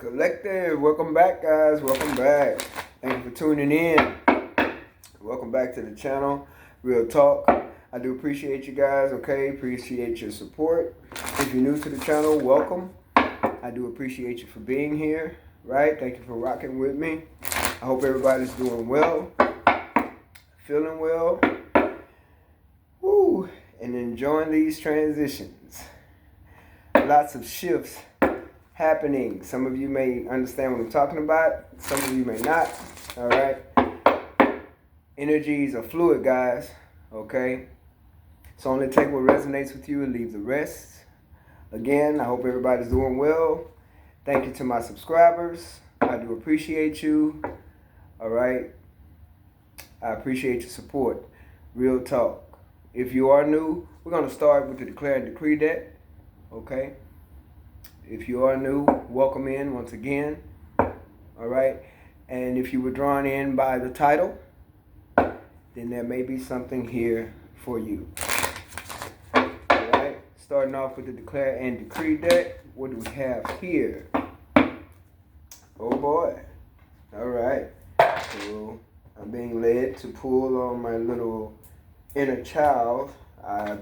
Collective, welcome back, guys. Welcome back. Thank you for tuning in. Welcome back to the channel, Real Talk. I do appreciate you guys, okay? Appreciate your support. If you're new to the channel, welcome. I do appreciate you for being here, right? Thank you for rocking with me. I hope everybody's doing well, feeling well, woo, and enjoying these transitions. Lots of shifts happening. Some of you may understand what I'm talking about. Some of you may not. All right. Energies are fluid, guys. Okay. So only take what resonates with you and leave the rest. Again, I hope everybody's doing well. Thank you to my subscribers. I do appreciate you. All right. I appreciate your support. Real talk. If you are new, we're going to start with the Declare and Decree deck. Okay. If you are new, welcome in once again. All right. And if you were drawn in by the title, then there may be something here for you. All right. Starting off with the Declare and Decree deck. What do we have here? Oh boy. All right. So I'm being led to pull on my little inner child. I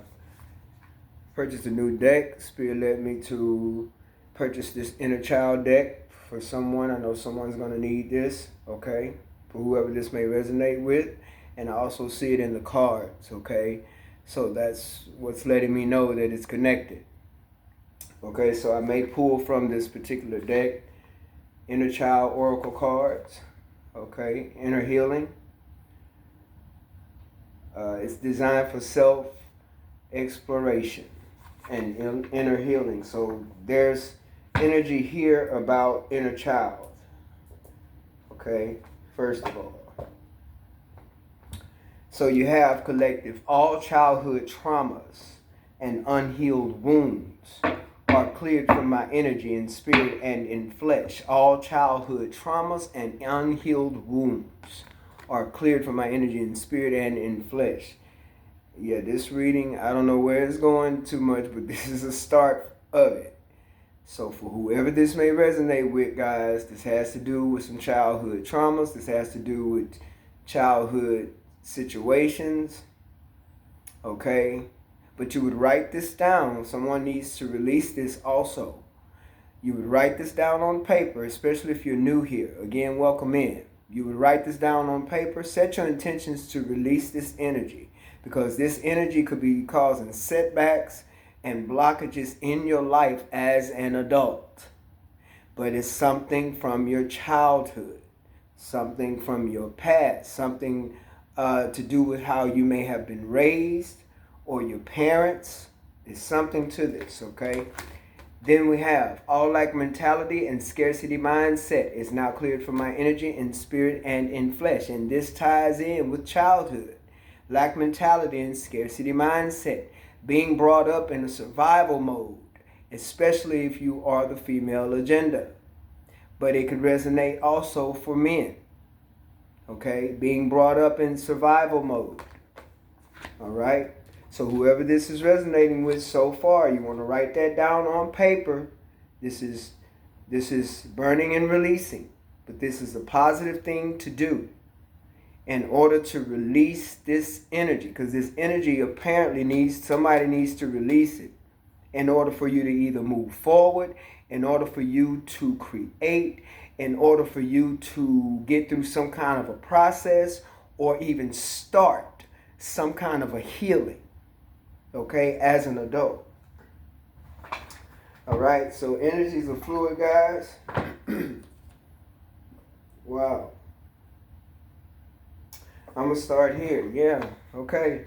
purchased a new deck. Spirit led me to purchase this inner child deck for someone. I know someone's going to need this, okay, for whoever this may resonate with. And I also see it in the cards, okay? So that's what's letting me know that it's connected. Okay, so I may pull from this particular deck inner child oracle cards, okay, inner healing. It's designed for self-exploration and inner healing. So there's energy here about inner child. Okay, first of all. So you have collective. All childhood traumas and unhealed wounds are cleared from my energy in spirit and in flesh. All childhood traumas and unhealed wounds are cleared from my energy in spirit and in flesh. Yeah, this reading, I don't know where it's going too much, but this is a start of it. So for whoever this may resonate with, guys, this has to do with some childhood traumas. This has to do with childhood situations, okay? But you would write this down. Someone needs to release this also. You would write this down on paper, especially if you're new here. Again, welcome in. You would write this down on paper. Set your intentions to release this energy, because this energy could be causing setbacks and blockages in your life as an adult. But it's something from your childhood, something from your past, something to do with how you may have been raised or your parents. There's something to this, okay? Then we have all lack mentality and scarcity mindset is now cleared from my energy in spirit and in flesh. And this ties in with childhood. Lack mentality and scarcity mindset. Being brought up in a survival mode, especially if you are the female agenda. But it could resonate also for men. Okay? Being brought up in survival mode. All right? So whoever this is resonating with so far, you want to write that down on paper. This is burning and releasing. But this is a positive thing to do in order to release this energy, because this energy apparently somebody needs to release it in order for you to either move forward, in order for you to create, in order for you to get through some kind of a process, or even start some kind of a healing, okay, as an adult. All right, so energies are fluid, guys. Wow. I'm going to start here. Yeah, okay.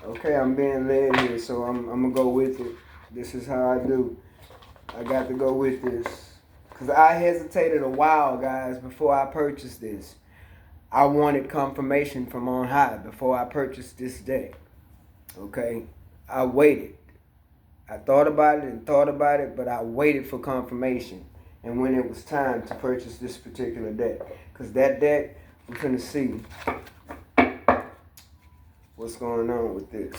Okay, I'm being led here, so I'm going to go with it. This is how I do. I got to go with this. Because I hesitated a while, guys, before I purchased this. I wanted confirmation from on high before I purchased this deck. Okay? I waited. I thought about it, but I waited for confirmation. And when it was time to purchase this particular deck. Because that deck, we're going to see what's going on with this.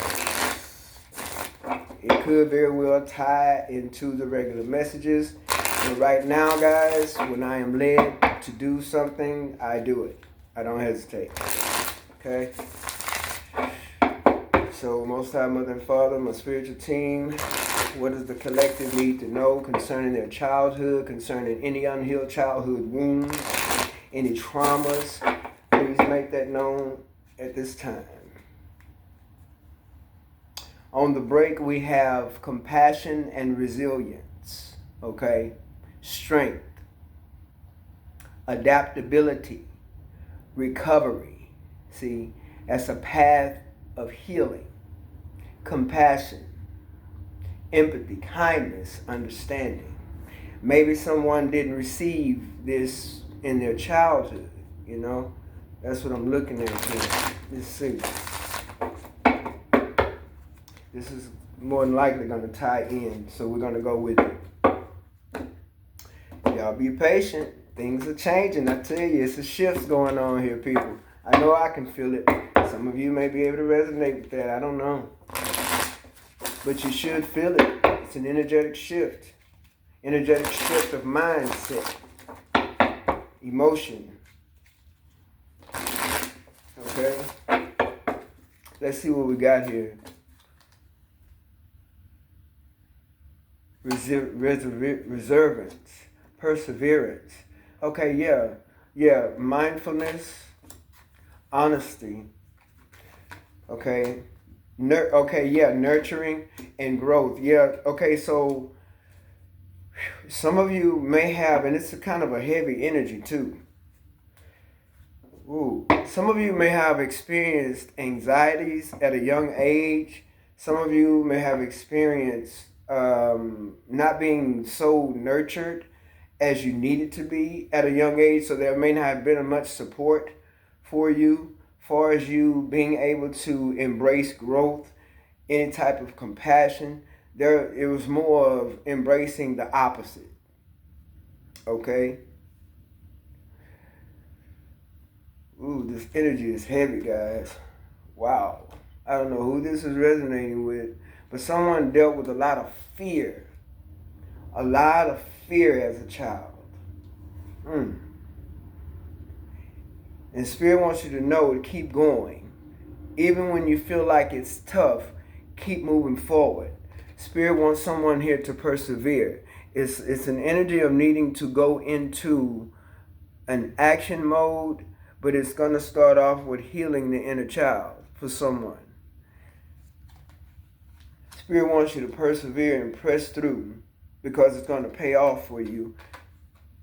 It could very well tie into the regular messages. But right now, guys, when I am led to do something, I do it. I don't hesitate. Okay? So, Most High Mother and Father, my spiritual team, what does the collective need to know concerning their childhood, concerning any unhealed childhood wounds, any traumas? Please make that known at this time. On the break, we have compassion and resilience, okay? Strength, adaptability, recovery. See, that's a path of healing. Compassion, empathy, kindness, understanding. Maybe someone didn't receive this in their childhood, you know? That's what I'm looking at here. Let's see. This is more than likely going to tie in, so we're going to go with it. Y'all be patient. Things are changing. I tell you, it's a shift going on here, people. I know I can feel it. Some of you may be able to resonate with that. I don't know. But you should feel it. It's an energetic shift. Energetic shift of mindset, emotion. Okay? Let's see what we got here. Reservance, perseverance. Okay, yeah, mindfulness, honesty. Okay, nurturing and growth. Yeah, okay, so some of you may have, and it's a kind of a heavy energy too. Some of you may have experienced anxieties at a young age. Some of you may have experienced not being so nurtured as you needed to be at a young age, so there may not have been much support for you as far as you being able to embrace growth, any type of compassion. It was more of embracing the opposite. Okay? This energy is heavy, guys. Wow. I don't know who this is resonating with, but someone dealt with a lot of fear. A lot of fear as a child. And Spirit wants you to know to keep going. Even when you feel like it's tough, keep moving forward. Spirit wants someone here to persevere. It's an energy of needing to go into an action mode, but it's going to start off with healing the inner child for someone. Spirit wants you to persevere and press through because it's going to pay off for you.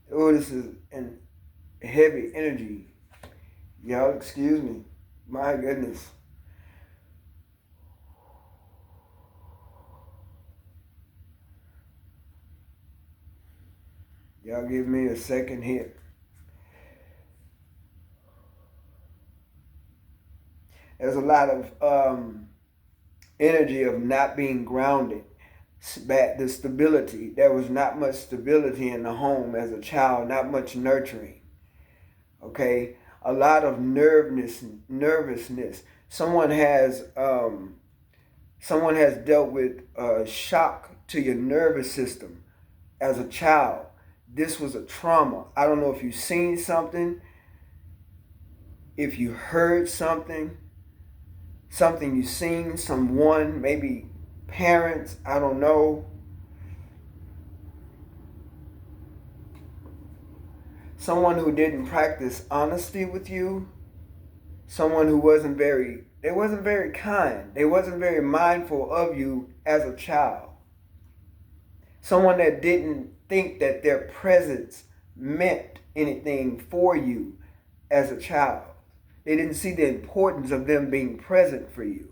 This is a heavy energy. Y'all, excuse me. My goodness. Y'all give me a second here. There's a lot of energy of not being grounded. The stability. There was not much stability in the home as a child, not much nurturing. Okay? A lot of nervousness. Someone has dealt with shock to your nervous system as a child. This was a trauma. I don't know if you've seen something, if you heard something you've seen, someone, maybe parents, I don't know. Someone who didn't practice honesty with you. Someone who wasn't very kind. They wasn't very mindful of you as a child. Someone that didn't think that their presence meant anything for you as a child. They didn't see the importance of them being present for you.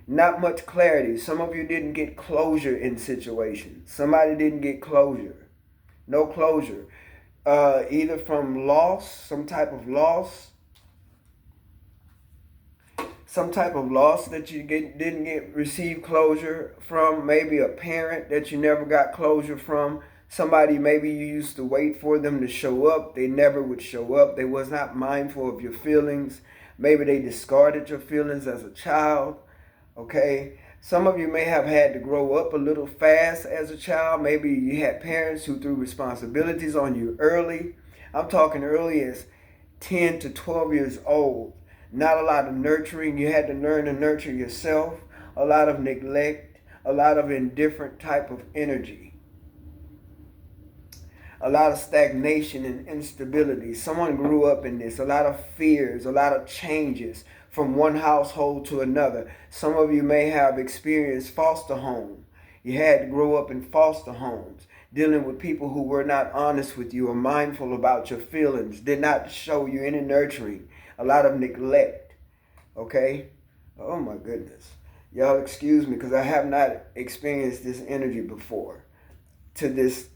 Not much clarity. Some of you didn't get closure in situations. Somebody didn't get closure. No closure. Either from loss, some type of loss that you didn't receive closure from. Maybe a parent that you never got closure from. Somebody maybe you used to wait for them to show up. They never would show up. They was not mindful of your feelings. Maybe they discarded your feelings as a child. Okay? Some of you may have had to grow up a little fast as a child. Maybe you had parents who threw responsibilities on you early. I'm talking early as 10 to 12 years old. Not a lot of nurturing. You had to learn to nurture yourself. A lot of neglect. A lot of indifferent type of energy. A lot of stagnation and instability. Someone grew up in this. A lot of fears. A lot of changes from one household to another. Some of you may have experienced foster home. You had to grow up in foster homes, dealing with people who were not honest with you or mindful about your feelings, did not show you any nurturing, a lot of neglect, okay? Oh my goodness. Y'all excuse me because I have not experienced this energy before to this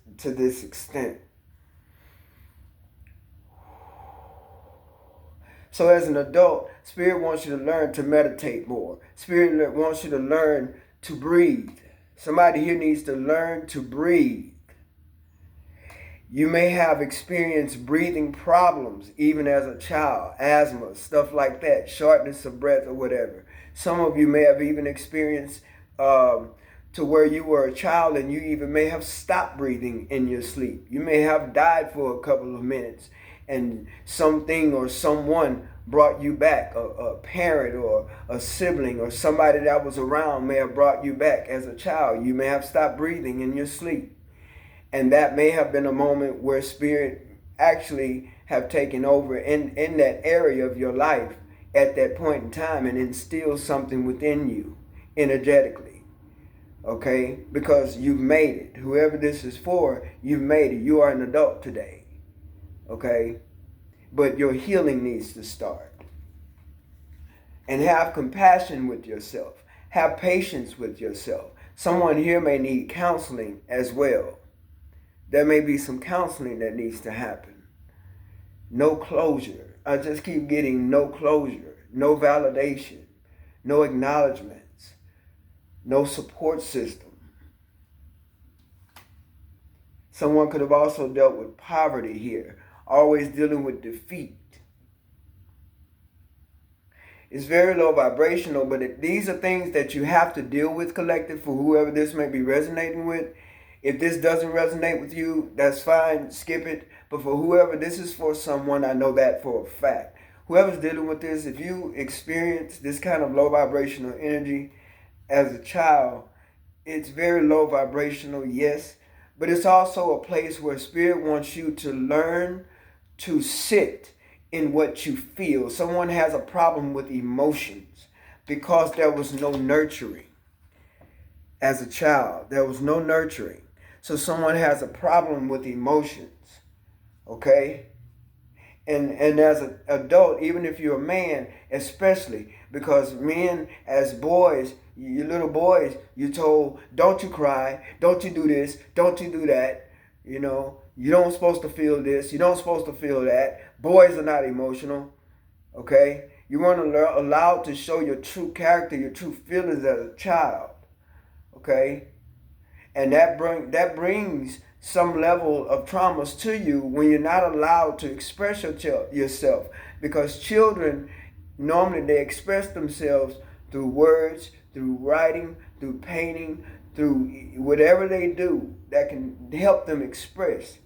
extent. So as an adult, Spirit wants you to learn to meditate more. Spirit wants you to learn to breathe. Somebody here needs to learn to breathe. You may have experienced breathing problems even as a child, asthma, stuff like that, shortness of breath or whatever. Some of you may have even experienced to where you were a child and you even may have stopped breathing in your sleep. You may have died for a couple of minutes and something or someone brought you back. A parent or a sibling or somebody that was around may have brought you back as a child. You may have stopped breathing in your sleep. And that may have been a moment where Spirit actually have taken over in that area of your life at that point in time and instill something within you energetically. Okay? Because you've made it. Whoever this is for, you've made it. You are an adult today. Okay? But your healing needs to start. And have compassion with yourself. Have patience with yourself. Someone here may need counseling as well. There may be some counseling that needs to happen. No closure. I just keep getting no closure, no validation, no acknowledgments, no support system. Someone could have also dealt with poverty here, always dealing with defeat. It's very low vibrational, but these are things that you have to deal with, collective, for whoever this may be resonating with. If this doesn't resonate with you, that's fine, skip it. But for whoever this is for someone, I know that for a fact. Whoever's dealing with this, if you experience this kind of low vibrational energy as a child, it's very low vibrational, yes. But it's also a place where Spirit wants you to learn to sit in what you feel. Someone has a problem with emotions because there was no nurturing as a child. There was no nurturing. So someone has a problem with emotions, okay? And as an adult, even if you're a man, especially, because men as boys, you little boys, you're told, don't you cry, don't you do this, don't you do that, you know, you don't supposed to feel this, you don't supposed to feel that. Boys are not emotional, okay? You weren't allowed to show your true character, your true feelings as a child, okay? And that brings some level of traumas to you when you're not allowed to express yourself. Because children, normally they express themselves through words, through writing, through painting, through whatever they do that can help them express.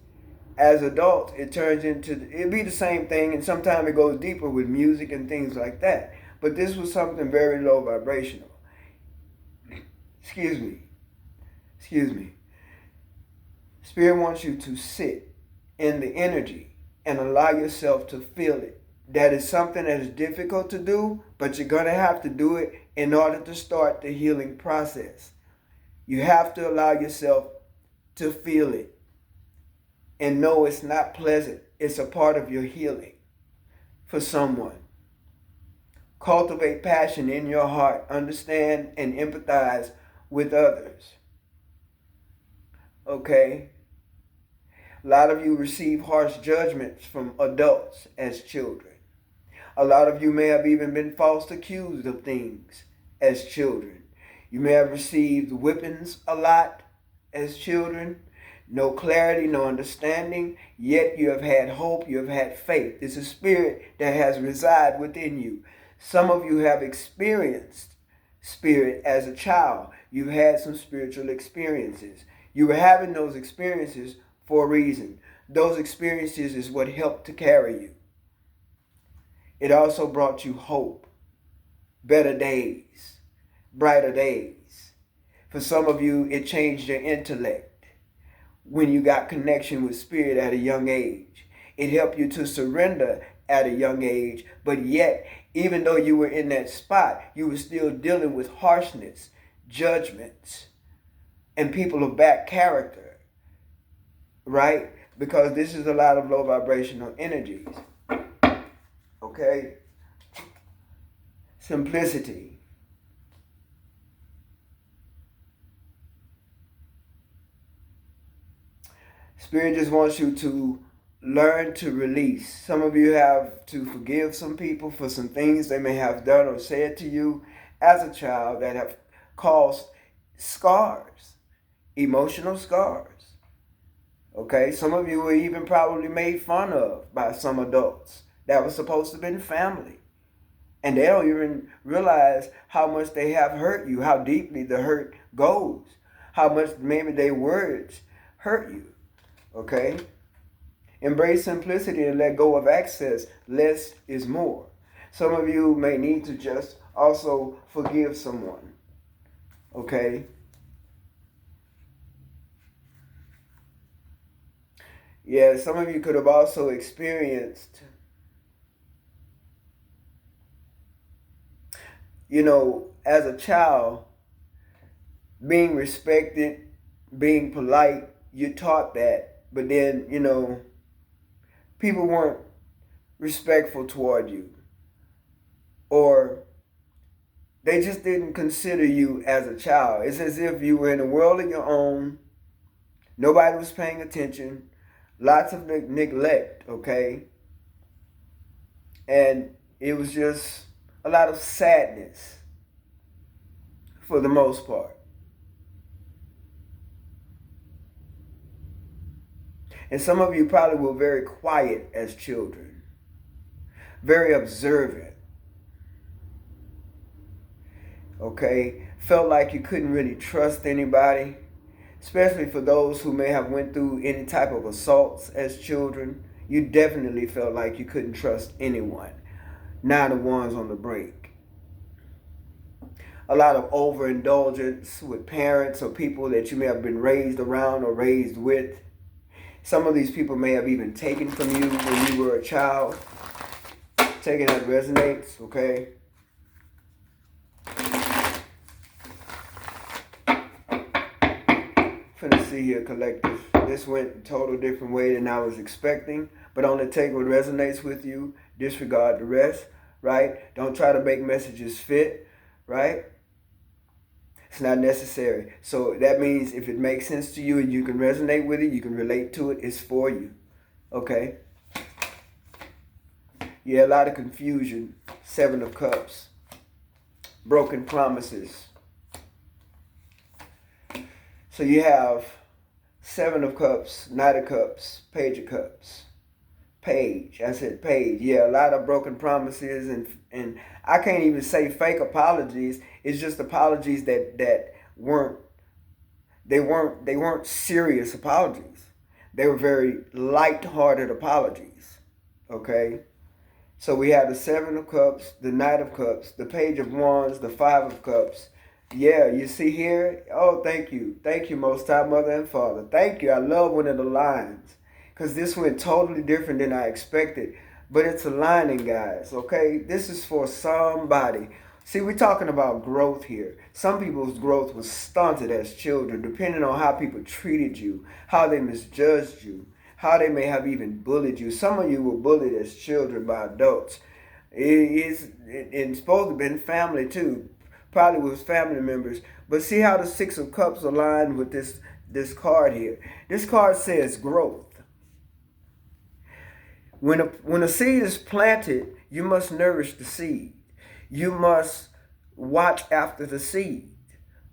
As adults, it'd be the same thing, and sometimes it goes deeper with music and things like that. But this was something very low vibrational. Excuse me. Spirit wants you to sit in the energy and allow yourself to feel it. That is something that is difficult to do, but you're going to have to do it in order to start the healing process. You have to allow yourself to feel it and know it's not pleasant. It's a part of your healing for someone. Cultivate passion in your heart. Understand and empathize with others. Okay? A lot of you receive harsh judgments from adults as children. A lot of you may have even been falsely accused of things as children. You may have received whippings a lot as children. No clarity, no understanding, yet you have had hope, you have had faith. It's a spirit that has resided within you. Some of you have experienced spirit as a child. You've had some spiritual experiences. You were having those experiences for a reason. Those experiences is what helped to carry you. It also brought you hope, better days, brighter days. For some of you, it changed your intellect when you got connection with spirit at a young age. It helped you to surrender at a young age, but yet, even though you were in that spot, you were still dealing with harshness, judgments, and people of bad character, right? Because this is a lot of low vibrational energies, okay? Simplicity. Spirit just wants you to learn to release. Some of you have to forgive some people for some things they may have done or said to you as a child that have caused scars, emotional scars. Okay, some of you were even probably made fun of by some adults that was supposed to have been family. And they don't even realize how much they have hurt you, how deeply the hurt goes, how much maybe their words hurt you. Okay? Embrace simplicity and let go of excess. Less is more. Some of you may need to just also forgive someone. Okay? Yeah, some of you could have also experienced, as a child, being respected, being polite. You taught that, but then, people weren't respectful toward you, or they just didn't consider you as a child. It's as if you were in a world of your own. Nobody was paying attention. Lots of neglect, okay? And it was just a lot of sadness for the most part. And some of you probably were very quiet as children, very observant, okay? Felt like you couldn't really trust anybody, especially for those who may have went through any type of assaults as children. You definitely felt like you couldn't trust anyone, not the ones on the break. A lot of overindulgence with parents or people that you may have been raised around or raised with. Some of these people may have even taken from you when you were a child. Taking that resonates, okay? Finna see here, collective. This went a total different way than I was expecting, but only take what resonates with you. Disregard the rest, right? Don't try to make messages fit, right? It's not necessary. So that means if it makes sense to you and you can resonate with it, you can relate to it, it's for you. Okay? Yeah, a lot of confusion. 7 of Cups. Broken promises. So you have 7 of Cups, Knight of Cups, Page of Cups. Page. I said page. Yeah, a lot of broken promises and I can't even say fake apologies. It's just apologies that weren't serious apologies. They were very light-hearted apologies. Okay? So we have the 7 of Cups, the Knight of Cups, the Page of Wands, the 5 of Cups. Yeah, you see here? Oh, thank you. Thank you, Most High Mother and Father. Thank you. I love when it aligns. Because this went totally different than I expected. But it's aligning, guys, okay? This is for somebody. See, we're talking about growth here. Some people's growth was stunted as children, depending on how people treated you, how they misjudged you, how they may have even bullied you. Some of you were bullied as children by adults. It's supposed to have been family, too. Probably with family members. But see how the 6 of Cups align with this card here. This card says growth. When a seed is planted, you must nourish the seed. You must watch after the seed.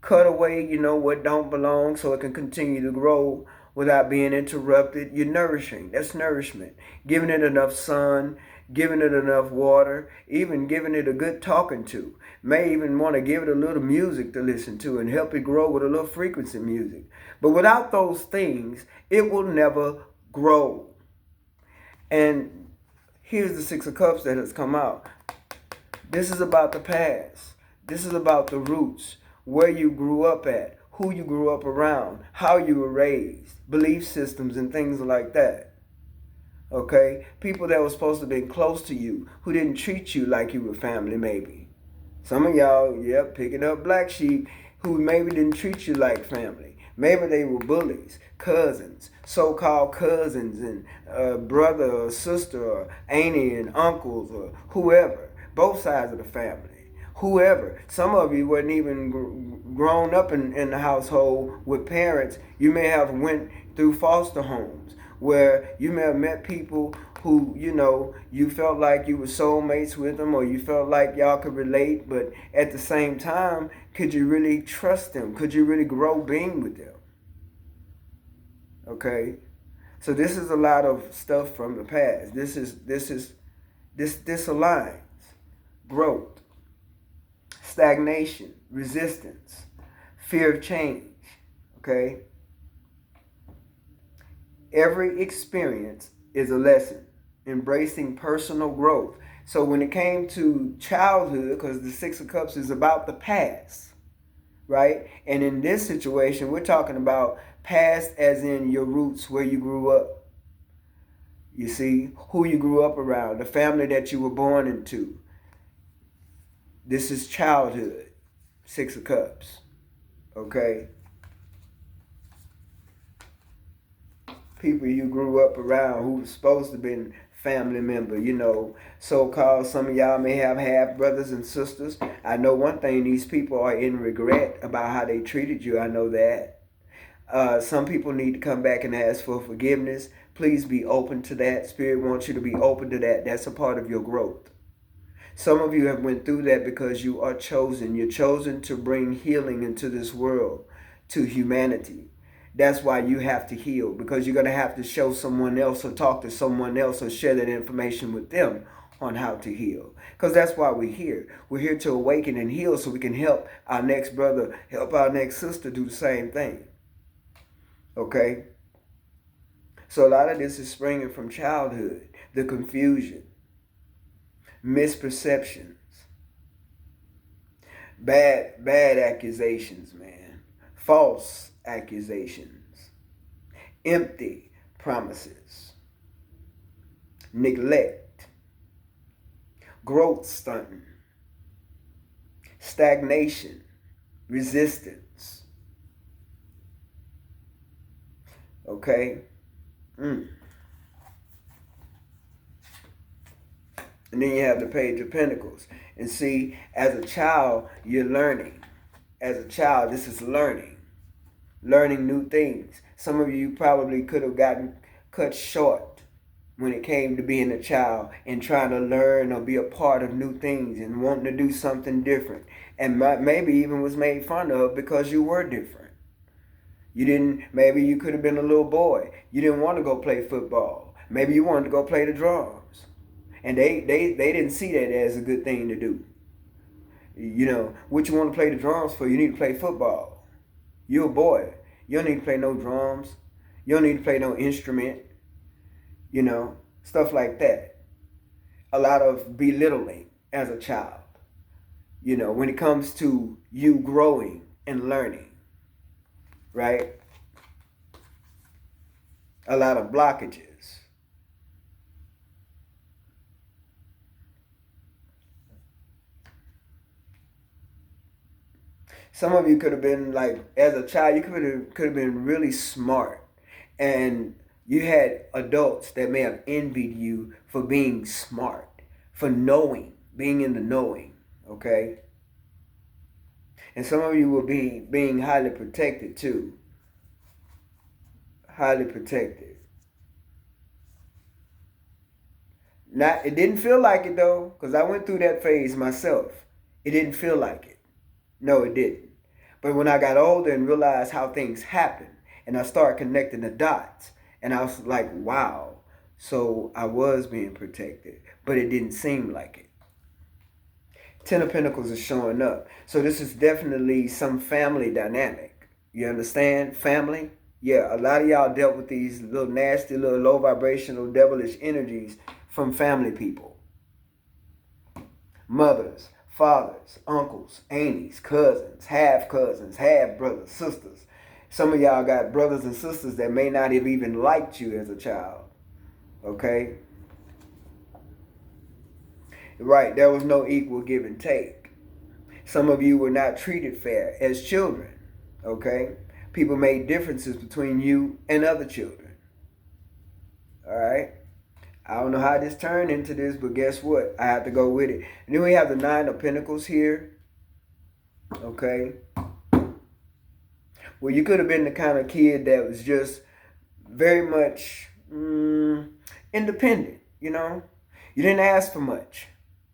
Cut away, what don't belong so it can continue to grow without being interrupted. You're nourishing. That's nourishment. Giving it enough sun, giving it enough water, even giving it a good talking to. May even want to give it a little music to listen to and help it grow with a little frequency music. But without those things, it will never grow. And here's the Six of Cups that has come out. This is about the past. This is about the roots, where you grew up at, who you grew up around, how you were raised, belief systems and things like that. Okay? People that were supposed to be close to you, who didn't treat you like you were family maybe. Some of y'all, picking up black sheep, who maybe didn't treat you like family. Maybe they were bullies, cousins, so-called cousins, and brother or sister or auntie and uncles or whoever. Both sides of the family. Whoever. Some of you wasn't even grown up in the household with parents. You may have went through foster homes where you may have met people who, you felt like you were soulmates with them, or you felt like y'all could relate, but at the same time, could you really trust them? Could you really grow being with them? Okay? So this is a lot of stuff from the past. This aligns. Growth, stagnation, resistance, fear of change. Okay? Every experience is a lesson. Embracing personal growth. So when it came to childhood, because the Six of Cups is about the past, right? And in this situation, we're talking about past as in your roots, where you grew up. You see, who you grew up around, the family that you were born into. This is childhood, Six of Cups, okay? People you grew up around who were supposed to be family member, so-called. Some of y'all may have half brothers and sisters. I know one thing, these people are in regret about how they treated you. I know that. Some people need to come back and ask for forgiveness. Please be open to that. Spirit wants you to be open to that. That's a part of your growth. Some of you have went through that because you are chosen. You're chosen to bring healing into this world, to humanity. That's why you have to heal, because you're going to have to show someone else or talk to someone else or share that information with them on how to heal. Because that's why we're here. We're here to awaken and heal so we can help our next brother, help our next sister do the same thing. Okay? So a lot of this is springing from childhood, the confusion, misperceptions, bad accusations, man, false accusations, empty promises, neglect, growth stunting, stagnation, resistance. Okay? And then you have the Page of Pentacles. And see, as a child, you're learning. As a child, this is learning. Learning new things. Some of you probably could have gotten cut short when it came to being a child and trying to learn or be a part of new things and wanting to do something different. And maybe even was made fun of because you were different. Maybe you could have been a little boy. You didn't want to go play football. Maybe you wanted to go play the drums. And they didn't see that as a good thing to do. What you want to play the drums for? You need to play football. You're a boy. You don't need to play no drums. You don't need to play no instrument. Stuff like that. A lot of belittling as a child. When it comes to you growing and learning. Right? A lot of blockages. Some of you could have been like, as a child, you could have been really smart, and you had adults that may have envied you for being smart, for knowing, being in the knowing, okay? And some of you will be being highly protected too. Highly protected. It didn't feel like it though, because I went through that phase myself. It didn't feel like it. No, it didn't. But when I got older and realized how things happen, and I started connecting the dots, and I was like, wow, So I was being protected, but it didn't seem like it. Ten of Pentacles is showing up. So this is definitely some family dynamic. You understand? Family? Yeah, a lot of y'all dealt with these little nasty, little low vibrational, devilish energies from family people. Mothers, fathers, uncles, aunties, cousins, half brothers, sisters. Some of y'all got brothers and sisters that may not have even liked you as a child. Okay? Right, there was no equal give and take. Some of you were not treated fair as children. Okay? People made differences between you and other children. Alright? I don't know how this turned into this, but guess what? I have to go with it. And then we have the Nine of Pentacles here. Okay? Well, you could have been the kind of kid that was just very much independent, you know? You didn't ask for much,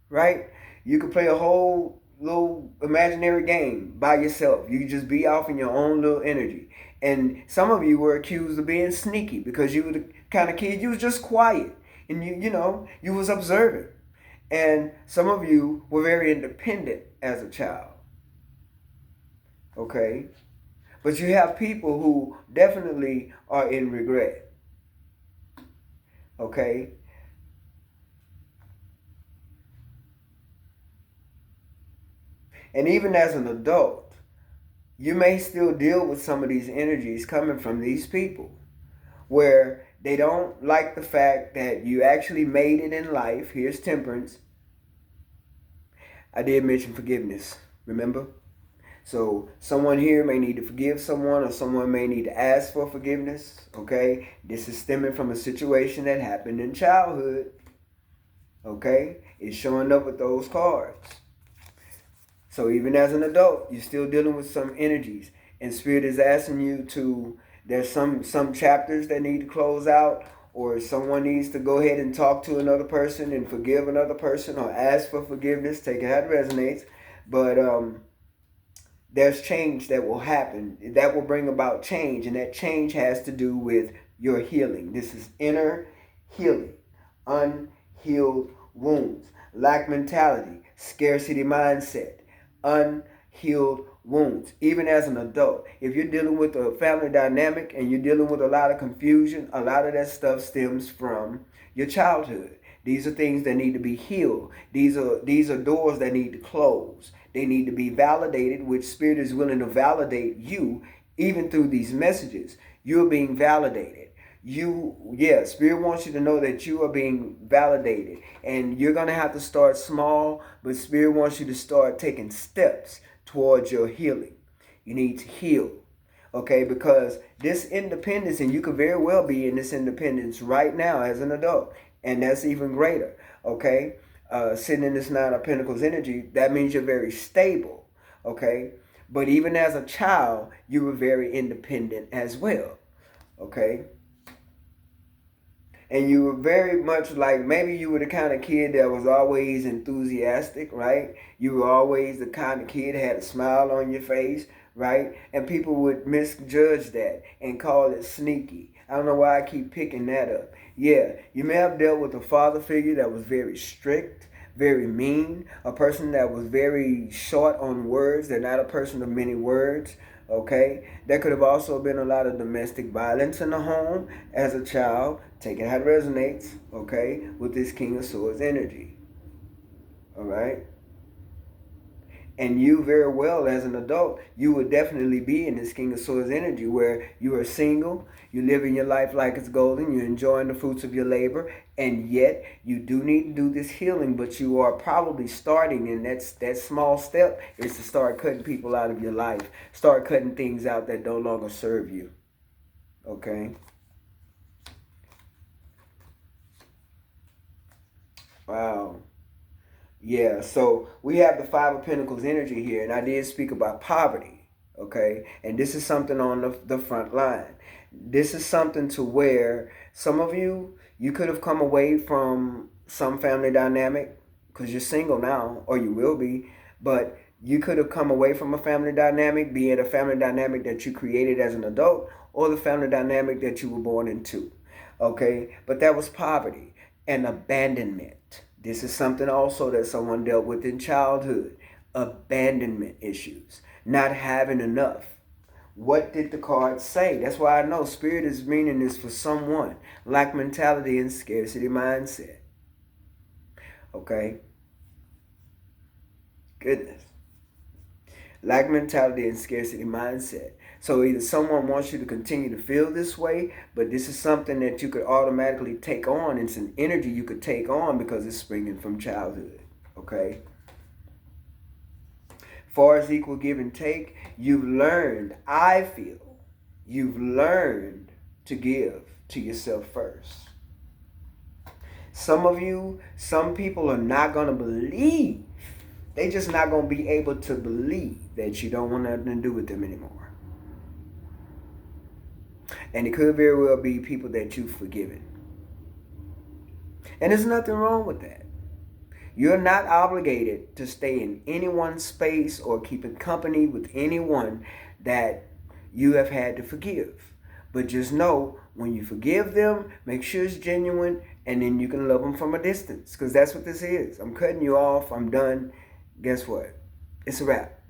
right? You could play a whole little imaginary game by yourself. You could just be off in your own little energy. And some of you were accused of being sneaky because you were the kind of kid, you was just quiet. And you was observant. And some of you were very independent as a child. Okay? But you have people who definitely are in regret. Okay? And even as an adult, you may still deal with some of these energies coming from these people where they don't like the fact that you actually made it in life. Here's Temperance. I did mention forgiveness, remember? So someone here may need to forgive someone, or someone may need to ask for forgiveness, okay? This is stemming from a situation that happened in childhood, okay? It's showing up with those cards. So even as an adult, you're still dealing with some energies. And Spirit is asking you to, there's some chapters that need to close out, or someone needs to go ahead and talk to another person and forgive another person, or ask for forgiveness. Take it how it resonates. But there's change that will happen. That will bring about change. And that change has to do with your healing. This is inner healing. Unhealed wounds. Lack mentality. Scarcity mindset. Unhealed wounds. Even as an adult, if you're dealing with a family dynamic and you're dealing with a lot of confusion, a lot of that stuff stems from your childhood. These are things that need to be healed. These are doors that need to close. They need to be validated, which Spirit is willing to validate you even through these messages. You're being validated. Spirit wants you to know that you are being validated, and you're going to have to start small, but Spirit wants you to start taking steps towards your healing. You need to heal, okay? Because this independence, and you could very well be in this independence right now as an adult, and that's even greater, okay? Sitting in this Nine of Pentacles energy, that means you're very stable, okay? But even as a child, you were very independent as well, okay? And you were very much like, maybe you were the kind of kid that was always enthusiastic, right? You were always the kind of kid that had a smile on your face, right? And people would misjudge that and call it sneaky. I don't know why I keep picking that up. Yeah, you may have dealt with a father figure that was very strict, very mean, a person that was very short on words. They're not a person of many words, okay? There could have also been a lot of domestic violence in the home as a child. Take it how it resonates, okay, with this King of Swords energy, all right? And you very well as an adult, you would definitely be in this King of Swords energy where you are single, you're living your life like it's golden, you're enjoying the fruits of your labor, and yet you do need to do this healing, but you are probably starting, and that small step is to start cutting people out of your life. Start cutting things out that no longer serve you, okay? Wow. Yeah, so we have the Five of Pentacles energy here, and I did speak about poverty, okay? And this is something on the front line. This is something to where some of you could have come away from some family dynamic because you're single now, or you will be, but you could have come away from a family dynamic, be it a family dynamic that you created as an adult or the family dynamic that you were born into. Okay, but that was poverty and abandonment. This is something also that someone dealt with in childhood. Abandonment issues, not having enough. What did the card say? That's why I know spirit is meaning this for someone. Lack mentality and scarcity mindset. Okay? Goodness. Lack mentality and scarcity mindset. So either someone wants you to continue to feel this way, but this is something that you could automatically take on. It's an energy you could take on because it's springing from childhood. Okay? Far as equal give and take, you've learned, I feel, you've learned to give to yourself first. Some of you, some people are not going to believe. They just not going to be able to believe that you don't want nothing to do with them anymore. And it could very well be people that you've forgiven. And there's nothing wrong with that. You're not obligated to stay in anyone's space or keeping company with anyone that you have had to forgive. But just know, when you forgive them, make sure it's genuine, and then you can love them from a distance. Because that's what this is. I'm cutting you off. I'm done. Guess what? It's a wrap.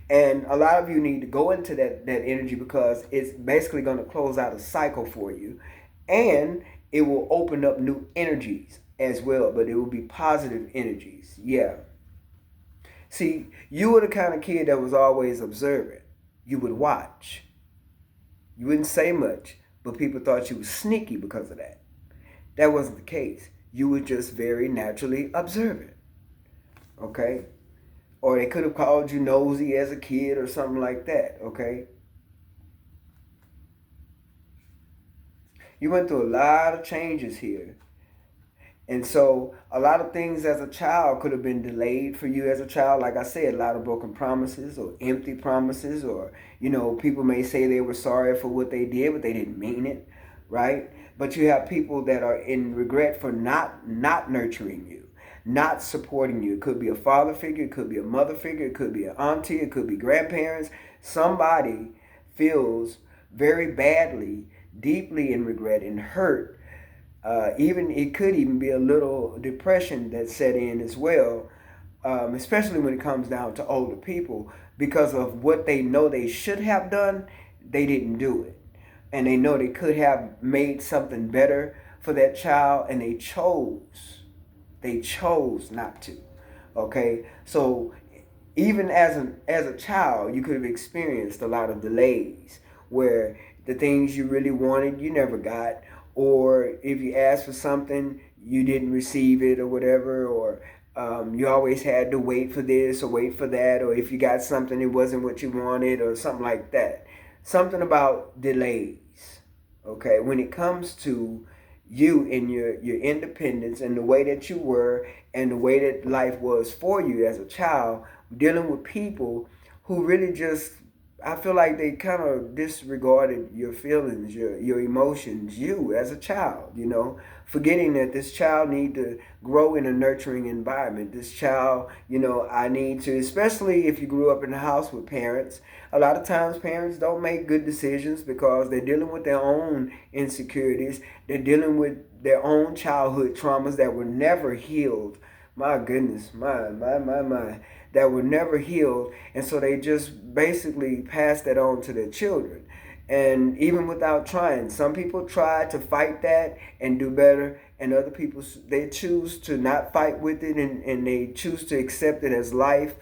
And a lot of you need to go into that energy because it's basically going to close out a cycle for you. And it will open up new energies as well, but it will be positive energies. Yeah. See, you were the kind of kid that was always observant. You would watch. You wouldn't say much, but people thought you was sneaky because of that. That wasn't the case. You were just very naturally observant. Okay? Or they could have called you nosy as a kid or something like that. Okay? You went through a lot of changes here. And so a lot of things as a child could have been delayed for you as a child. Like I said, a lot of broken promises or empty promises, or, people may say they were sorry for what they did, but they didn't mean it, right? But you have people that are in regret for not nurturing you, not supporting you. It could be a father figure, it could be a mother figure, it could be an auntie, it could be grandparents. Somebody feels very badly, deeply in regret and hurt. Even it could even be a little depression that set in as well, especially when it comes down to older people, because of what they know they should have done, they didn't do it, and they know they could have made something better for that child, and they chose not to. Okay, so even as a child, you could have experienced a lot of delays where the things you really wanted you never got, or if you asked for something, you didn't receive it or whatever, or you always had to wait for this or wait for that, or if you got something, it wasn't what you wanted or something like that. Something about delays, okay? When it comes to you and your independence and the way that you were and the way that life was for you as a child, dealing with people who really just, I feel like they kind of disregarded your feelings, your emotions, you as a child, forgetting that this child need to grow in a nurturing environment. This child, I need to, especially if you grew up in a house with parents, a lot of times parents don't make good decisions because they're dealing with their own insecurities. They're dealing with their own childhood traumas that were never healed. My goodness, my. That were never healed, and so they just basically pass that on to their children. And even without trying, some people try to fight that and do better, and other people, they choose to not fight with it, and they choose to accept it as life,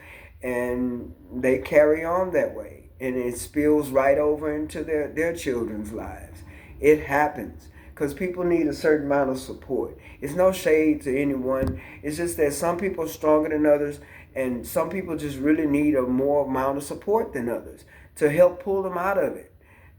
and they carry on that way, and it spills right over into their children's lives. It happens because people need a certain amount of support. It's no shade to anyone. It's just that some people are stronger than others, and some people just really need a more amount of support than others to help pull them out of it.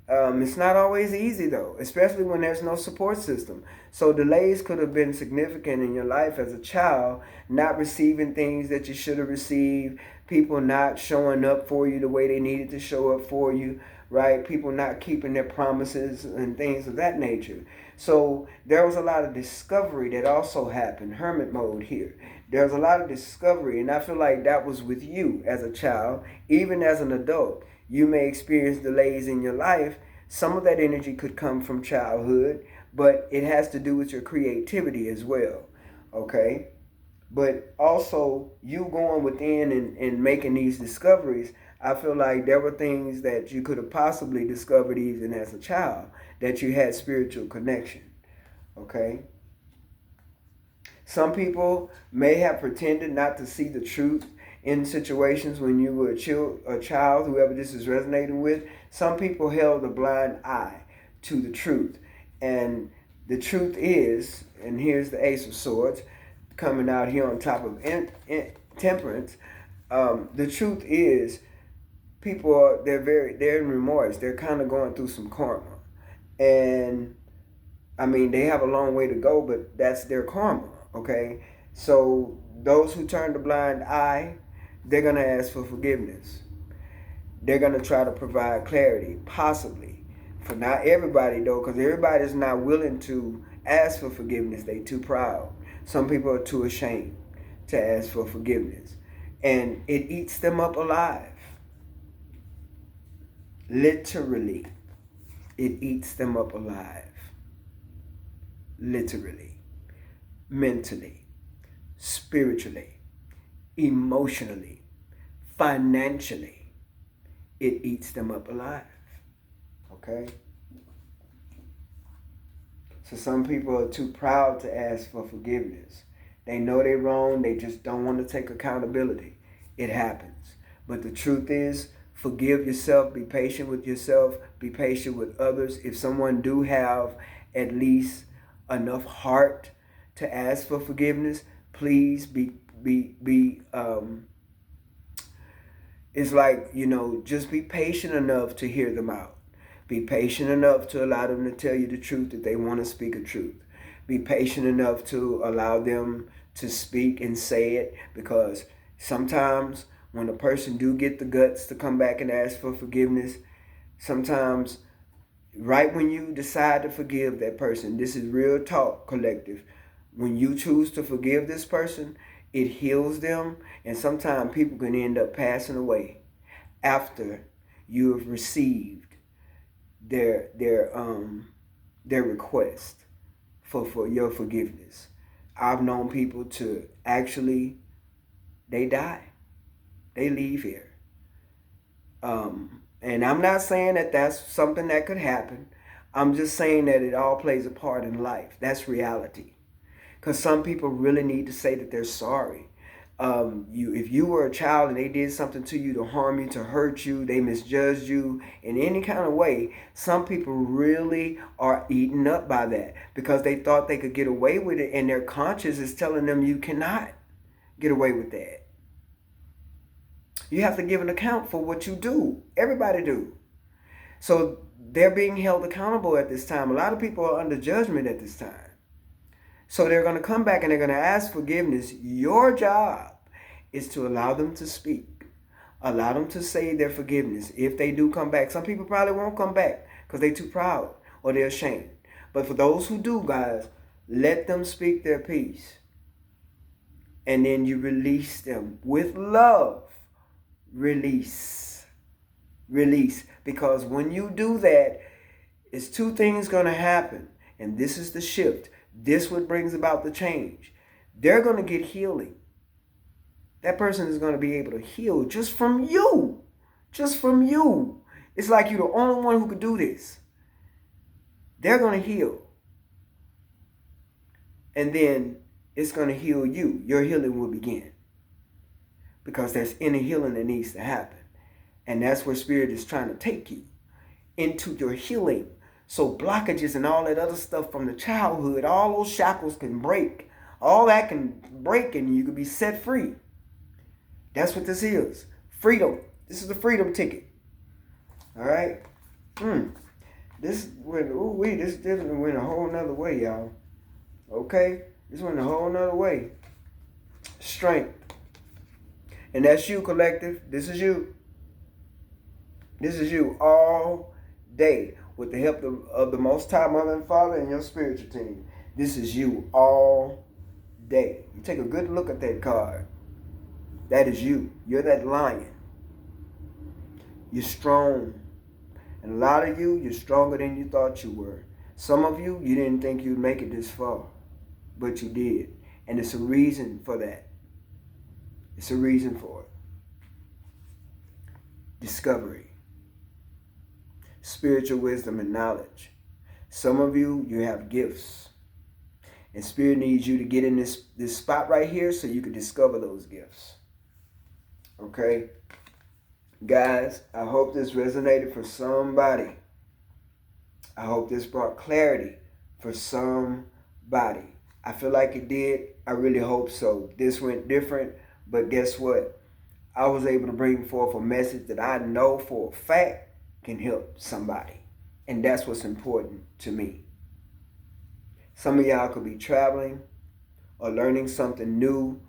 It's not always easy though, especially when there's no support system. So delays could have been significant in your life as a child, not receiving things that you should have received, people not showing up for you the way they needed to show up for you, right? People not keeping their promises and things of that nature. So there was a lot of discovery that also happened, hermit mode here. There's a lot of discovery, and I feel like that was with you as a child. Even as an adult, you may experience delays in your life. Some of that energy could come from childhood, but it has to do with your creativity as well. Okay? But also, you going within and making these discoveries, I feel like there were things that you could have possibly discovered even as a child, that you had spiritual connection. Okay? Some people may have pretended not to see the truth in situations when you were a child, whoever this is resonating with. Some people held a blind eye to the truth. And the truth is, and here's the Ace of Swords coming out here on top of temperance. The truth is, people are they're in remorse. They're kind of going through some karma, and I mean they have a long way to go, but that's their karma. Okay, so those who turn the blind eye, they're gonna ask for forgiveness. They're gonna try to provide clarity, possibly for not everybody though, because everybody's not willing to ask for forgiveness. They too proud. Some people are too ashamed to ask for forgiveness, and it eats them up alive. Literally, it eats them up alive. Literally, mentally, spiritually, emotionally, financially, it eats them up alive. Okay? So some people are too proud to ask for forgiveness. They know they're wrong, they just don't want to take accountability. It happens. But the truth is, forgive yourself, be patient with yourself, be patient with others. If someone do have at least enough heart to ask for forgiveness, please it's like, just be patient enough to hear them out. Be patient enough to allow them to tell you the truth if they want to speak a truth. Be patient enough to allow them to speak and say it, because sometimes when a person do get the guts to come back and ask for forgiveness, sometimes right when you decide to forgive that person, this is real talk, collective. When you choose to forgive this person, it heals them, and sometimes people can end up passing away after you have received their request for your forgiveness. I've known people to actually, they die. They leave here. And I'm not saying that that's something that could happen. I'm just saying that it all plays a part in life. That's reality. Because some people really need to say that they're sorry. If you were a child and they did something to you to harm you, to hurt you, they misjudged you in any kind of way, some people really are eaten up by that because they thought they could get away with it, and their conscience is telling them you cannot get away with that. You have to give an account for what you do. Everybody do. So they're being held accountable at this time. A lot of people are under judgment at this time. So they're going to come back and they're going to ask forgiveness. Your job is to allow them to speak. Allow them to say their forgiveness. If they do come back, some people probably won't come back because they're too proud or they're ashamed. But for those who do, guys, let them speak their piece. And then you release them with love. Release. Because when you do that, it's two things going to happen. And this is the shift. This what brings about the change. They're going to get healing. That person is going to be able to heal just from you. Just from you. It's like you're the only one who could do this. They're going to heal. And then it's going to heal you. Your healing will begin. Because there's inner healing that needs to happen. And that's where Spirit is trying to take you. Into your healing. So blockages and all that other stuff from the childhood, all those shackles can break. All that can break and you can be set free. That's what this is. Freedom. This is the freedom ticket. All right? This went a whole nother way, y'all. Okay? This went a whole nother way. Strength. And that's you, collective. This is you. This is you all day. With the help of the Most High, Mother and Father, and your spiritual team. This is you all day. You take a good look at that card. That is you. You're that lion. You're strong. And a lot of you, you're stronger than you thought you were. Some of you, you didn't think you'd make it this far, but you did. And it's a reason for that. It's a reason for it. Discovery, spiritual wisdom and knowledge. Some of you, you have gifts. And Spirit needs you to get in this spot right here so you can discover those gifts. Okay? Guys, I hope this resonated for somebody. I hope this brought clarity for somebody. I feel like it did. I really hope so. This went different, but guess what? I was able to bring forth a message that I know for a fact can help somebody. And that's what's important to me. Some of y'all could be traveling or learning something new,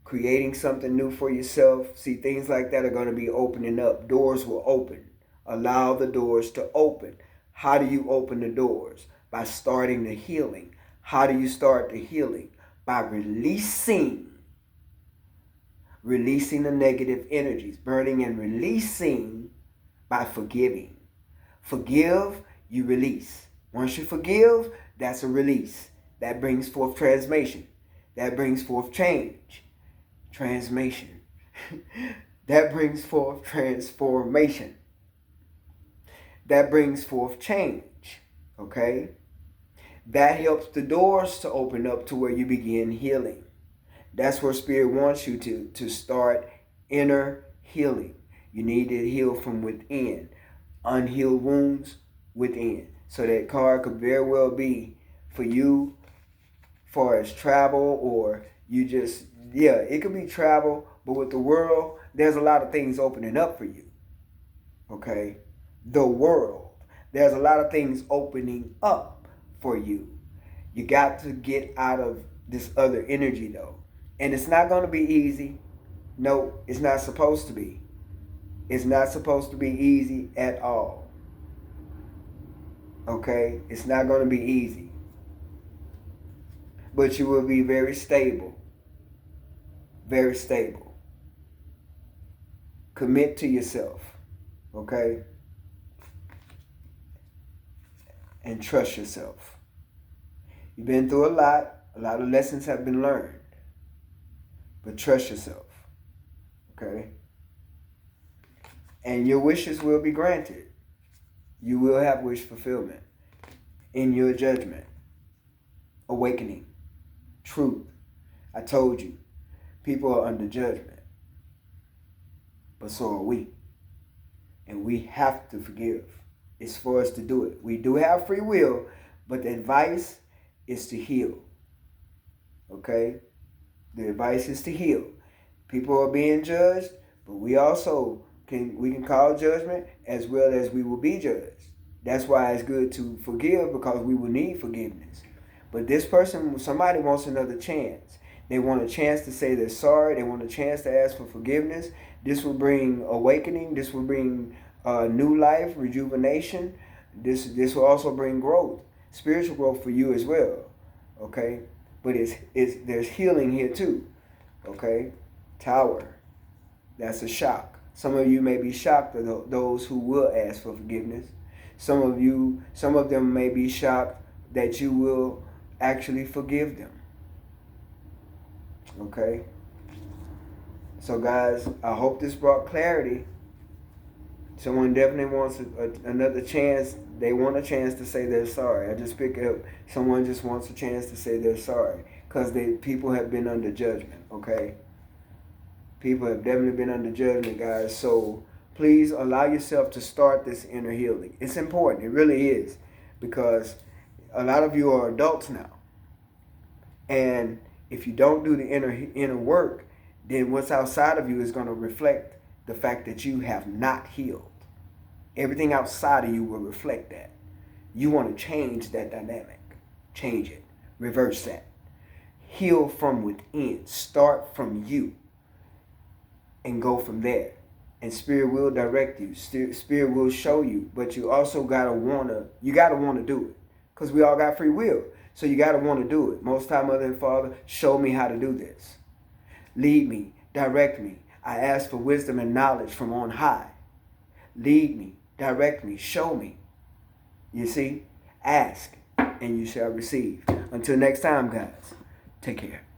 creating something new for yourself. See, things like that are going to be opening up. Doors will open. Allow the doors to open. How do you open the doors? By starting the healing. How do you start the healing? By releasing the negative energies, burning and releasing by forgiving. Forgive, you release. Once you forgive, that's a release. That brings forth transformation. That brings forth change. Transformation. That brings forth transformation. That brings forth change. Okay? That helps the doors to open up to where you begin healing. That's where Spirit wants you to start inner healing. You need to heal from within. Unhealed wounds within. So that card could very well be for you far as travel, or you just, it could be travel, but with the world, there's a lot of things opening up for you. Okay? The world. There's a lot of things opening up for you. You got to get out of this other energy though. And it's not going to be easy. No, it's not supposed to be. It's not supposed to be easy at all. Okay? It's not going to be easy. But you will be very stable. Very stable. Commit to yourself. Okay? And trust yourself. You've been through a lot. A lot of lessons have been learned. But trust yourself. Okay? And your wishes will be granted. You will have wish fulfillment in your judgment. Awakening. Truth. I told you. People are under judgment. But so are we. And we have to forgive. It's for us to do it. We do have free will, but the advice is to heal. Okay? The advice is to heal. People are being judged, but we also can call judgment as well as we will be judged. That's why it's good to forgive, because we will need forgiveness. But this person, somebody wants another chance. They want a chance to say they're sorry. They want a chance to ask for forgiveness. This will bring awakening. This will bring new life, rejuvenation. This will also bring growth, spiritual growth for you as well. Okay? But there's healing here too. Okay? Tower. That's a shock. Some of you may be shocked at those who will ask for forgiveness. Some of them may be shocked that you will actually forgive them. Okay? So guys, I hope this brought clarity. Someone definitely wants another chance. They want a chance to say they're sorry. I just pick up. Someone just wants a chance to say they're sorry. Because people have been under judgment, okay? People have definitely been under judgment, guys. So please allow yourself to start this inner healing. It's important. It really is. Because a lot of you are adults now. And if you don't do the inner work, then what's outside of you is going to reflect the fact that you have not healed. Everything outside of you will reflect that. You want to change that dynamic. Change it. Reverse that. Heal from within. Start from you. And go from there. And Spirit will direct you. Spirit will show you. But you also gotta wanna do it. Because we all got free will. So you gotta want to do it. Most time, Mother and Father, show me how to do this. Lead me. Direct me. I ask for wisdom and knowledge from on high. Lead me. Direct me. Show me. You see? Ask. and you shall receive. Until next time, guys, take care.